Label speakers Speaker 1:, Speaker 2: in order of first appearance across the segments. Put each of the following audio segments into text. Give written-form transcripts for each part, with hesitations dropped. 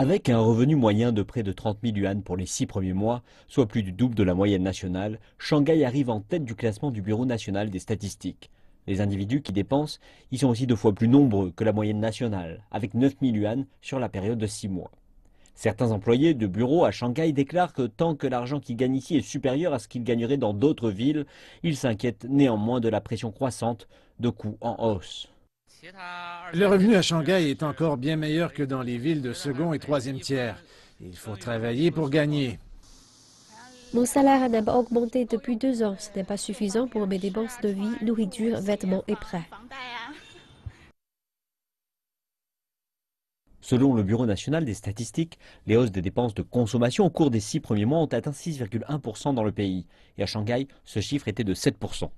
Speaker 1: Avec un revenu moyen de près de 30 000 yuan pour les 6 premiers mois, soit plus du double de la moyenne nationale, Shanghai arrive en tête du classement du Bureau national des statistiques. Les individus qui dépensent y sont aussi 2 fois plus nombreux que la moyenne nationale, avec 9 000 yuan sur la période de 6 mois. Certains employés de bureaux à Shanghai déclarent que tant que l'argent qu'ils gagnent ici est supérieur à ce qu'ils gagneraient dans d'autres villes, ils s'inquiètent néanmoins de la pression croissante de coûts en hausse.
Speaker 2: Le revenu à Shanghai est encore bien meilleur que dans les villes de second et troisième tiers. Il faut travailler pour gagner.
Speaker 3: Mon salaire n'a pas augmenté depuis 2 ans. Ce n'est pas suffisant pour mes dépenses de vie, nourriture, vêtements et prêts.
Speaker 1: Selon le Bureau national des statistiques, les hausses des dépenses de consommation au cours des 6 premiers mois ont atteint 6,1% dans le pays. Et à Shanghai, ce chiffre était de 7%.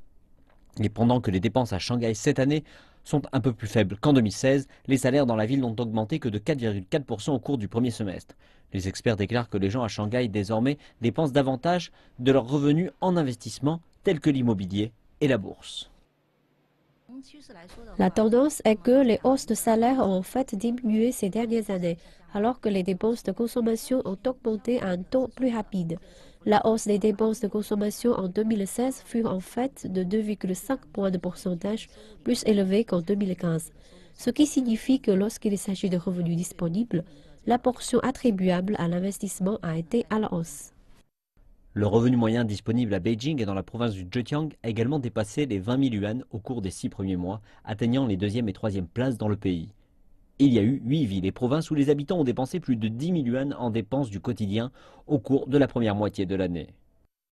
Speaker 1: Et pendant que les dépenses à Shanghai cette année sont un peu plus faibles qu'en 2016, les salaires dans la ville n'ont augmenté que de 4,4% au cours du premier semestre. Les experts déclarent que les gens à Shanghai désormais dépensent davantage de leurs revenus en investissement tels que l'immobilier et la bourse.
Speaker 3: La tendance est que les hausses de salaire ont en fait diminué ces dernières années, alors que les dépenses de consommation ont augmenté à un taux plus rapide. La hausse des dépenses de consommation en 2016 fut en fait de 2,5 points de pourcentage plus élevée qu'en 2015, ce qui signifie que lorsqu'il s'agit de revenus disponibles, la portion attribuable à l'investissement a été à la hausse.
Speaker 1: Le revenu moyen disponible à Beijing et dans la province du Zhejiang a également dépassé les 20 000 yuan au cours des 6 premiers mois, atteignant les 2e et 3e places dans le pays. Il y a eu 8 villes et provinces où les habitants ont dépensé plus de 10 000 yuan en dépenses du quotidien au cours de la première moitié de l'année.